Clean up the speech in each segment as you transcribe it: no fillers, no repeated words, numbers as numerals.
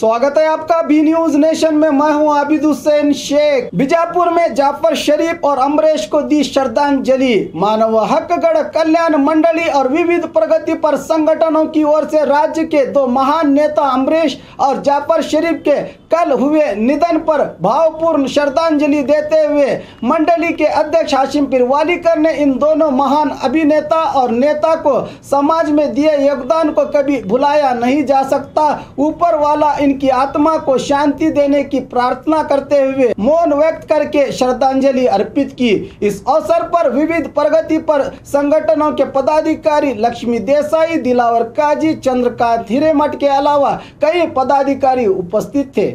स्वागत है आपका बी न्यूज नेशन में। मैं हूं आबिद हुसैन शेख। बीजापुर में जाफर शरीफ और अमरीश को दी श्रद्धांजलि। मानव हक गण कल्याण मंडली और विविध प्रगति पर संगठनों की ओर से राज्य के दो महान नेता अमरीश और जाफर शरीफ के कल हुए निधन पर भावपूर्ण श्रद्धांजलि देते हुए मंडली के अध्यक्ष हाशिम पिरवालीकर ने इन दोनों महान अभिनेता और नेता को समाज में दिए योगदान को कभी भुलाया नहीं जा सकता। ऊपर वाला इनकी आत्मा को शांति देने की प्रार्थना करते हुए मौन व्यक्त करके श्रद्धांजलि अर्पित की। इस अवसर पर विविध प्रगति पर संगठनों के पदाधिकारी लक्ष्मी देसाई, दिलावर काजी, चंद्रकांत हिरेमठ के अलावा कई पदाधिकारी उपस्थित थे।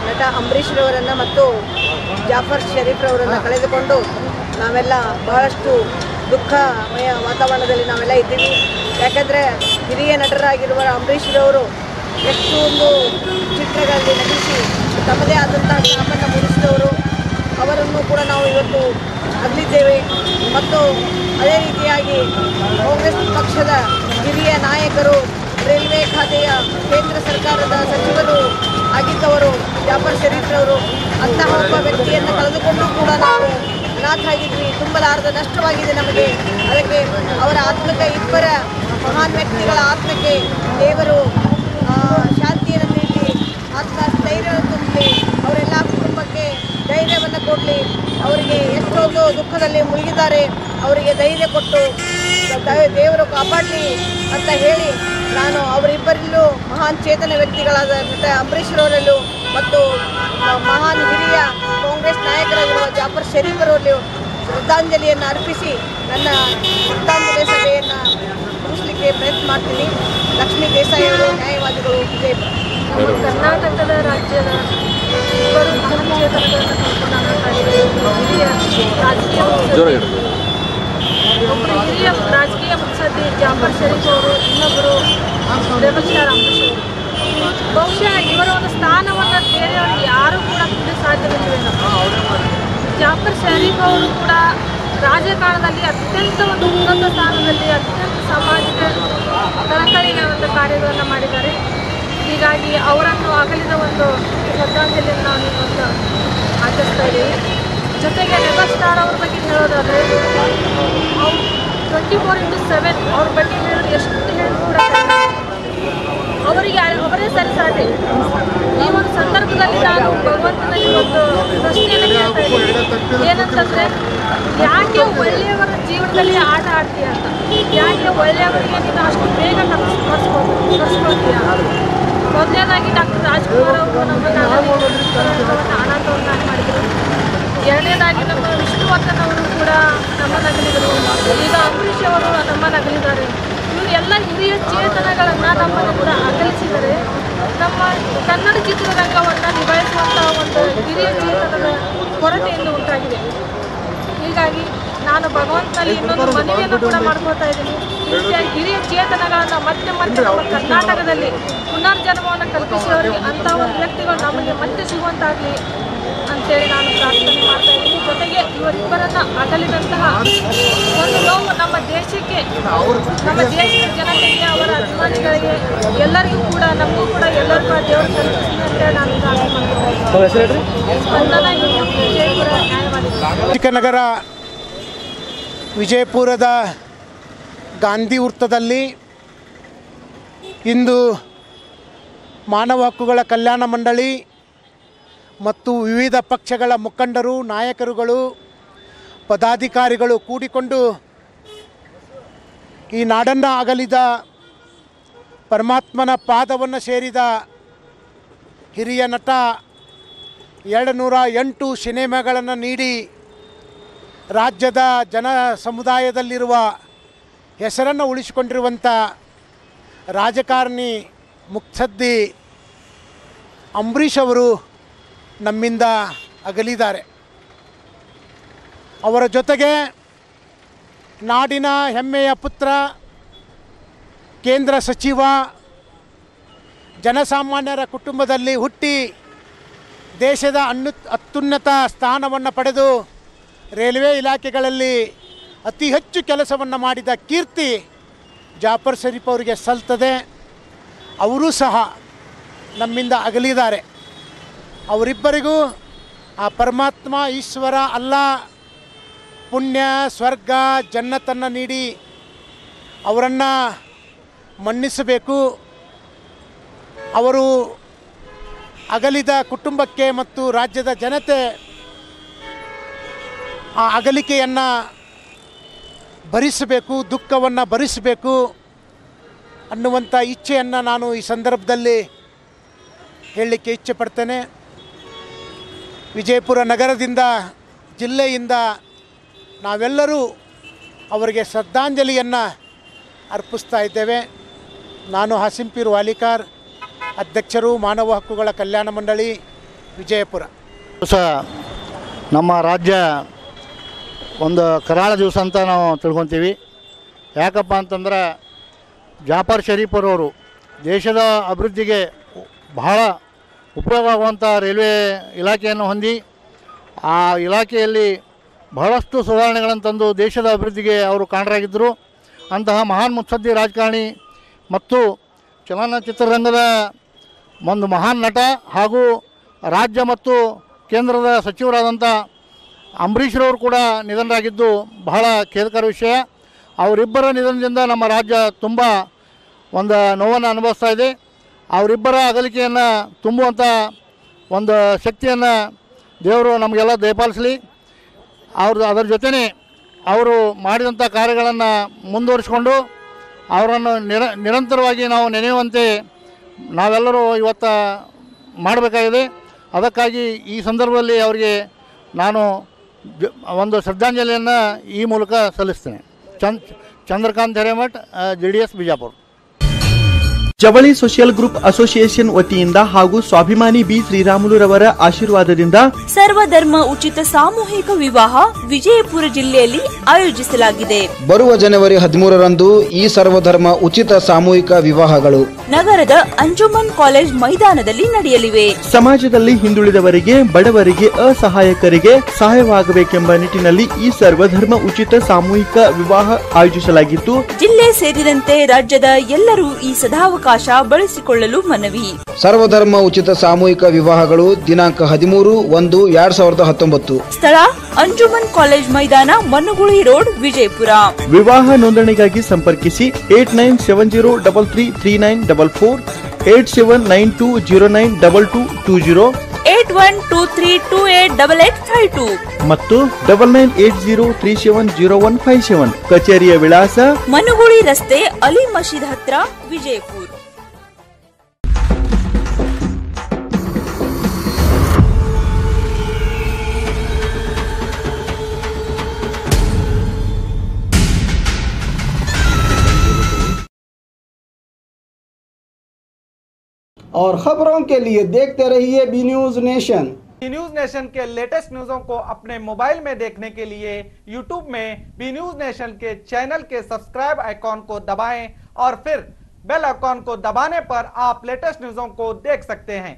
ನಟ ಅಂಬರೀಶ್ ರವರನ್ನು ಮತ್ತು ಜಾಫರ್ ಶರೀಫ್ ರವರನ್ನು ಕಳೆದುಕೊಂಡು ನಾವೆಲ್ಲ ಬಹಳಷ್ಟು ದುಃಖಮಯ ವಾತಾವರಣದಲ್ಲಿ ನಾವೆಲ್ಲ ಇದ್ದೀವಿ. ಯಾಕಂದರೆ ಹಿರಿಯ ನಟರಾಗಿರುವ ಅಂಬರೀಶ್ ರವರು ಎಷ್ಟೊಂದು ಚಿತ್ರಗಳಲ್ಲಿ ನಟಿಸಿ ತಮ್ಮದೇ ಆದಂತಹ ಛಾಪನ್ನು ಮೂಡಿಸಿದವರು. ಅವರನ್ನು ಕೂಡ ನಾವು ಇವತ್ತು ಅಗಲಿದ್ದೇವೆ. ಮತ್ತು ಅದೇ ರೀತಿಯಾಗಿ ಕಾಂಗ್ರೆಸ್ ಪಕ್ಷದ ಹಿರಿಯ ನಾಯಕರು, ರೈಲ್ವೆ ಖಾತೆಯ ಕೇಂದ್ರ ಸರ್ಕಾರದ ಸಚಿವರು ಆಗಿದ್ದವರು ಜಾಫರ್ ಶರೀಫ್ ರವರು. ಅಂತಹ ಒಬ್ಬ ವ್ಯಕ್ತಿಯನ್ನು ಕಳೆದುಕೊಂಡು ಕೂಡ ನಾವು ಅನಾಥರಾಗಿದ್ವಿ. ತುಂಬಲಾರದ ನಷ್ಟವಾಗಿದೆ ನಮಗೆ. ಅದಕ್ಕೆ ಅವರ ಆತ್ಮಕ್ಕೆ, ಇಬ್ಬರ ಮಹಾನ್ ವ್ಯಕ್ತಿಗಳ ಆತ್ಮಕ್ಕೆ ದೇವರು ಶಾಂತಿಯನ್ನು ನೀಡಿ, ಆತ್ಮಸ್ಥೈರ್ಯವನ್ನು ತುಂಬಲಿ, ಅವರೆಲ್ಲ ಕುಟುಂಬಕ್ಕೆ ಧೈರ್ಯವನ್ನು ಕೊಡಲಿ. ಅವರಿಗೆ ಎಷ್ಟೊಂದು ದುಃಖದಲ್ಲಿ ಮುಳುಗಿದ್ದಾರೆ, ಅವರಿಗೆ ಧೈರ್ಯ ಕೊಟ್ಟು ದೇವರು ಕಾಪಾಡಲಿ ಅಂತ ಹೇಳಿ ನಾನು ಅವರಿಬ್ಬರಲ್ಲೂ ಮಹಾನ್ ಚೇತನ ವ್ಯಕ್ತಿಗಳಾದ ನಟ ಅಂಬರೀಶ್ ರವರಲ್ಲೂ ಮತ್ತು ಮಹಾನ್ ಹಿರಿಯ ಕಾಂಗ್ರೆಸ್ ನಾಯಕರಾಗಿರುವ ಜಾಫರ್ ಶರೀಫ್ ಅವರಲ್ಲೂ ಶ್ರದ್ಧಾಂಜಲಿಯನ್ನು ಅರ್ಪಿಸಿ ನನ್ನ ಶ್ರದ್ಧಾಂಜಲಿ ಸಭೆಯನ್ನು ಮುಗಿಸಲಿಕ್ಕೆ ಪ್ರಯತ್ನ ಮಾಡ್ತೀನಿ. ಲಕ್ಷ್ಮೀ ದೇಸಾಯಿ ಅವರು, ನ್ಯಾಯವಾದಿಗಳು, ವಿಜಯಪುರ. ನಮ್ಮ ಕರ್ನಾಟಕದ ರಾಜ್ಯದ ಇಬ್ಬರು ಮಹಾನ್ ಚೇತನಗಳನ್ನು ಒಬ್ಬರು ಹಿರಿಯ ರಾಜಕೀಯ ಮುತ್ಸದ್ದಿ ಜಾಫರ್ ಶರೀಫ್ ಅವರು, ಇನ್ನೊಬ್ಬರು ರೆಬಲ್ ಸ್ಟಾರ್ ಅಂಬರೀಶ್ ಅವರು. ಬಹುಶಃ ಇವರ ಒಂದು ಸ್ಥಾನವನ್ನು ಬೇರೆಯವರಿಗೆ ಯಾರೂ ಕೂಡ ತುಂಬಿ ಸಾಧ್ಯವಿಲ್ಲವೇನೋ. ಜಾಫರ್ ಶರೀಫ್ ಅವರು ಕೂಡ ರಾಜಕಾರಣದಲ್ಲಿ ಅತ್ಯಂತ ಒಂದು ಉನ್ನತ ಸ್ಥಾನದಲ್ಲಿ ಅತ್ಯಂತ ಸಾಮಾಜಿಕ ಕಳಕಳಿಯ ಒಂದು ಕಾರ್ಯಗಳನ್ನು ಮಾಡಿದ್ದಾರೆ. ಹೀಗಾಗಿ ಅವರನ್ನು ಅಗಲಿದ ಒಂದು ಶ್ರದ್ಧಾಂಜಲಿಯನ್ನು ನಾವು ಇವತ್ತು ಆಚರಿಸ್ತಾ ಇದ್ದೀವಿ. ಜೊತೆಗೆ ರೆಬಲ್ ಸ್ಟಾರ್ ಅವ್ರ ಬಗ್ಗೆ ಹೇಳೋದಾದರೆ, ಅವ್ರು 24/7 ಅವ್ರ ಬಗ್ಗೆ ಹೇಳೋದು ಎಷ್ಟು ಹೇಳಿ ಕೂಡ ಅವರಿಗೆ ಅವರೇ ಸರಿಸಾಟಿ. ಈ ಒಂದು ಸಂದರ್ಭದಲ್ಲಿ ನಾನು ಭಗವಂತನಲ್ಲಿ ಒಂದು ಪ್ರಶ್ನೆಯನ್ನು ಕೇಳ್ತಾ ಇದ್ದೀನಿ. ಏನಂತಂದರೆ, ಯಾಕೆ ಒಳ್ಳೆಯವರ ಜೀವನದಲ್ಲಿ ಆಟ ಆಡ್ತೀಯ ಅಂತ. ಯಾಕೆ ಒಳ್ಳೆಯವರಿಗೆ ನೀನು ಅಷ್ಟು ಬೇಗ ಕರ್ಸ್ಕೊಳ್ತೀಯ. ಮೊದಲನೇದಾಗಿ ಡಾಕ್ಟರ್ ರಾಜ್ಕುಮಾರ್ ಅವರು ನಮ್ಮನ್ನು ಅನಾಥವನ್ನಾಗಿ ಮಾಡಿದರು. ಎರಡನೇದಾಗಿ ನಮ್ಮ ವಿಷ್ಣುವರ್ಧನ್ ಅವರು ಕೂಡ ನಮ್ಮನ್ನು ಅಗಲಿದರು. ಈಗ ಅಂಬರೀಶ್ ಅವರು ನಮ್ಮನ್ನು ಅಗಲಿದ್ದಾರೆ. ಇವರು ಎಲ್ಲ ಹಿರಿಯ ಚೇತನಗಳನ್ನು ನಮ್ಮನ್ನು ಕೂಡ ಅಗಲಿಸಿದರೆ ನಮ್ಮ ಕನ್ನಡ ಚಿತ್ರರಂಗವನ್ನು ನಿಭಾಯಿಸುವಂಥ ಒಂದು ಹಿರಿಯ ಚೇತನದ ಕೊರತೆಯನ್ನು ಉಂಟಾಗಿದೆ. ಹೀಗಾಗಿ ನಾನು ಭಗವಂತನಲ್ಲಿ ಇನ್ನೊಂದು ಮನವಿಯನ್ನು ಕೂಡ ಮಾಡ್ಕೊಳ್ತಾ ಇದ್ದೀನಿ. ಹಿರಿಯ ಚೇತನಗಳನ್ನು ಮತ್ತೆ ನಮ್ಮ ಕರ್ನಾಟಕದಲ್ಲಿ ಪುನರ್ಜನ್ಮವನ್ನು ಕಲ್ಪಿಸಿದವರಿಗೆ ಅಂಥ ಒಂದು ವ್ಯಕ್ತಿಗಳು ನಮಗೆ ಮತ್ತೆ ಸಿಗುವಂತಾಗಲಿ ಅಂತೇಳಿ ನಾನು ಪ್ರಾರ್ಥನೆ ಮಾಡ್ತಾ ಇದ್ದೀನಿ. ಜೊತೆಗೆ ಇವರಿಬ್ಬರನ್ನು ಅಗಲಿದಂತಹ ಒಂದು ನೋವು ನಮ್ಮ ದೇಶಕ್ಕೆ, ನಮ್ಮ ದೇಶದ ಜನತೆಗೆ, ಅವರ ಅಭಿಮಾನಿಗಳಿಗೆ, ಎಲ್ಲರಿಗೂ ಕೂಡ, ನಮಗೂ ಕೂಡ ಎಲ್ಲರಿಗೂ ದೇವರು ಕಲ್ಪಿಸಲಿ ಅಂತೇಳಿ ನಾನು ಪ್ರಾರ್ಥನೆ ಮಾಡ್ತೀನಿ. ವಿಜಯಪುರ ನ್ಯಾಯವಾದಿ. ಚಿಕ್ಕನಗರ ವಿಜಯಪುರದ ಗಾಂಧಿ ವೃತ್ತದಲ್ಲಿ ಇಂದು ಮಾನವ ಹಕ್ಕುಗಳ ಕಲ್ಯಾಣ ಮಂಡಳಿ ಮತ್ತು ವಿವಿಧ ಪಕ್ಷಗಳ ಮುಖಂಡರು, ನಾಯಕರುಗಳು, ಪದಾಧಿಕಾರಿಗಳು ಕೂಡಿಕೊಂಡು ಈ ನಾಡನ್ನು ಅಗಲಿದ ಪರಮಾತ್ಮನ ಪಾದವನ್ನು ಸೇರಿದ ಹಿರಿಯ ನಟ 208 ಸಿನಿಮಾಗಳನ್ನು ನೀಡಿ ರಾಜ್ಯದ ಜನ ಸಮುದಾಯದಲ್ಲಿರುವ ಹೆಸರನ್ನು ಉಳಿಸಿಕೊಂಡಿರುವಂಥ ರಾಜಕಾರಣಿ ಮುತ್ಸದ್ದಿ ಅಂಬರೀಷ್ ಅವರು ನಮ್ಮಿಂದ ಅಗಲಿದ್ದಾರೆ. ಅವರ ಜೊತೆಗೆ ನಾಡಿನ ಹೆಮ್ಮೆಯ ಪುತ್ರ, ಕೇಂದ್ರ ಸಚಿವ, ಜನಸಾಮಾನ್ಯರ ಕುಟುಂಬದಲ್ಲಿ ಹುಟ್ಟಿ ದೇಶದ ಅತ್ಯುನ್ನತ ಸ್ಥಾನವನ್ನು ಪಡೆದು ರೈಲ್ವೆ ಇಲಾಖೆಗಳಲ್ಲಿ ಅತಿ ಹೆಚ್ಚು ಕೆಲಸವನ್ನು ಮಾಡಿದ ಕೀರ್ತಿ ಜಾಫರ್ ಶರೀಫ್ ಅವರಿಗೆ ಸಲ್ತದೆ. ಅವರೂ ಸಹ ನಮ್ಮಿಂದ ಅಗಲಿದ್ದಾರೆ. ಅವರಿಬ್ಬರಿಗೂ ಆ ಪರಮಾತ್ಮ, ಈಶ್ವರ, ಅಲ್ಲಾ ಪುಣ್ಯ, ಸ್ವರ್ಗ, ಜನ್ನತನ್ನು ನೀಡಿ ಅವರನ್ನು ಮನ್ನಿಸಬೇಕು. ಅವರು ಅಗಲಿದ ಕುಟುಂಬಕ್ಕೆ ಮತ್ತು ರಾಜ್ಯದ ಜನತೆ ಆ ಅಗಲಿಕೆಯನ್ನು ಭರಿಸಬೇಕು, ದುಃಖವನ್ನು ಭರಿಸಬೇಕು ಅನ್ನುವಂಥ ಇಚ್ಛೆಯನ್ನು ನಾನು ಈ ಸಂದರ್ಭದಲ್ಲಿ ಹೇಳಲಿಕ್ಕೆ ಇಚ್ಛೆ ಪಡ್ತೇನೆ. ವಿಜಯಪುರ ನಗರದಿಂದ, ಜಿಲ್ಲೆಯಿಂದ ನಾವೆಲ್ಲರೂ ಅವರಿಗೆ ಶ್ರದ್ಧಾಂಜಲಿಯನ್ನು ಅರ್ಪಿಸ್ತಾ ಇದ್ದೇವೆ. ನಾನು ಹಾಸಿಂಪೀರ್ ವಾಲಿಕಾರ್, ಅಧ್ಯಕ್ಷರು, ಮಾನವ ಹಕ್ಕುಗಳ ಕಲ್ಯಾಣ ಮಂಡಳಿ, ವಿಜಯಪುರ. ನಮ್ಮ ರಾಜ್ಯ ಒಂದು ಕರಾಳ ದಿವಸ ಅಂತ ನಾವು ತಿಳ್ಕೊತೀವಿ. ಯಾಕಪ್ಪ ಅಂತಂದ್ರೆ ಜಾಫರ್ ಶರೀಫ್ ಅವರು ದೇಶದ ಅಭಿವೃದ್ಧಿಗೆ ಬಹಳ ಉಪಯೋಗವಾಗುವಂಥ ರೈಲ್ವೆ ಇಲಾಖೆಯನ್ನು ಹೊಂದಿ ಆ ಇಲಾಖೆಯಲ್ಲಿ ಬಹಳಷ್ಟು ಸುಧಾರಣೆಗಳನ್ನು ತಂದು ದೇಶದ ಅಭಿವೃದ್ಧಿಗೆ ಅವರು ಕಾರಣರಾಗಿದ್ದರು. ಅಂತಹ ಮಹಾನ್ ಮುತ್ಸದ್ದಿ ರಾಜಕಾರಣಿ ಮತ್ತು ಚಲನಚಿತ್ರರಂಗದ ಒಂದು ಮಹಾನ್ ನಟ ಹಾಗೂ ರಾಜ್ಯ ಮತ್ತು ಕೇಂದ್ರದ ಸಚಿವರಾದಂಥ ಅಂಬರೀಷ್ರವರು ಕೂಡ ನಿಧನರಾಗಿದ್ದು ಬಹಳ ಖೇದಕರ ವಿಷಯ. ಅವರಿಬ್ಬರ ನಿಧನದಿಂದ ನಮ್ಮ ರಾಜ್ಯ ತುಂಬ ಒಂದು ನೋವನ್ನು ಅನುಭವಿಸ್ತಾ ಇದೆ. ಅವರಿಬ್ಬರ ಅಗಲಿಕೆಯನ್ನು ತುಂಬುವಂಥ ಒಂದು ಶಕ್ತಿಯನ್ನು ದೇವರು ನಮಗೆಲ್ಲ ದಯಪಾಲಿಸಲಿ. ಅದರ ಜೊತೆನೇ ಅವರು ಮಾಡಿದಂಥ ಕಾರ್ಯಗಳನ್ನು ಮುಂದುವರಿಸಿಕೊಂಡು ಅವರನ್ನು ನಿರಂತರವಾಗಿ ನಾವು ನೆನೆಯುವಂತೆ ನಾವೆಲ್ಲರೂ ಇವತ್ತು ಮಾಡಬೇಕಾಗಿದೆ. ಅದಕ್ಕಾಗಿ ಈ ಸಂದರ್ಭದಲ್ಲಿ ಅವರಿಗೆ ನಾನು ಒಂದು ಶ್ರದ್ಧಾಂಜಲಿಯನ್ನು ಈ ಮೂಲಕ ಸಲ್ಲಿಸ್ತೇನೆ. ಚಂದ್ರಕಾಂತ್ ಹಿರೇಮಠ್, JDS ಬಿಜಾಪುರ. ಜವಳಿ ಸೋಷಿಯಲ್ ಗ್ರೂಪ್ ಅಸೋಸಿಯೇಷನ್ ವತಿಯಿಂದ ಹಾಗೂ ಸ್ವಾಭಿಮಾನಿ ಬಿ ಶ್ರೀರಾಮುಲುರವರ ಆಶೀರ್ವಾದದಿಂದ ಸರ್ವಧರ್ಮ ಉಚಿತ ಸಾಮೂಹಿಕ ವಿವಾಹ ವಿಜಯಪುರ ಜಿಲ್ಲೆಯಲ್ಲಿ ಆಯೋಜಿಸಲಾಗಿದೆ. ಬರುವ ಜನವರಿ 13ರಂದು ಈ ಸರ್ವಧರ್ಮ ಉಚಿತ ಸಾಮೂಹಿಕ ವಿವಾಹಗಳು ನಗರದ ಅಂಜುಮನ್ ಕಾಲೇಜ್ ಮೈದಾನದಲ್ಲಿ ನಡೆಯಲಿವೆ. ಸಮಾಜದಲ್ಲಿ ಹಿಂದುಳಿದವರಿಗೆ, ಬಡವರಿಗೆ, ಅಸಹಾಯಕರಿಗೆ ಸಹಾಯವಾಗಬೇಕೆಂಬ ನಿಟ್ಟಿನಲ್ಲಿ ಈ ಸರ್ವಧರ್ಮ ಉಚಿತ ಸಾಮೂಹಿಕ ವಿವಾಹ ಆಯೋಜಿಸಲಾಗಿದ್ದು, ಜಿಲ್ಲೆ ಸೇರಿದಂತೆ ರಾಜ್ಯದ ಎಲ್ಲರೂ ಈ ಸದಾವಕಾಶ ಬಳಸಿಕೊಳ್ಳಲು ಮನವಿ. ಸರ್ವಧರ್ಮ ಉಚಿತ ಸಾಮೂಹಿಕ ವಿವಾಹಗಳು ದಿನಾಂಕ 13/1/2019. ಸ್ಥಳ ಅಂಜುಮನ್ ಕಾಲೇಜ್ ಮೈದಾನ, ಮನುಗುಳಿ ರೋಡ್, ವಿಜಯಪುರ. ವಿವಾಹ ನೋಂದಣಿಗಾಗಿ ಸಂಪರ್ಕಿಸಿ 8970333944, 8792092220, 8123288852 ಮತ್ತು 9980370157. ಕಚೇರಿಯ ವಿಳಾಸ ಮನುಗುಳಿ ರಸ್ತೆ, ಅಲಿ ಮಸೀದ್ ಹತ್ರ, ವಿಜಯಪುರ. और खबरों के लिए देखते रहिए B News Nation. B News Nation के लेटेस्ट न्यूज़ों को अपने मोबाइल में देखने के लिए यूट्यूब में बी न्यूज नेशन के चैनल के सब्सक्राइब आइकॉन को दबाएं और फिर बेल आइकॉन को दबाने पर आप लेटेस्ट न्यूज़ों को देख सकते हैं।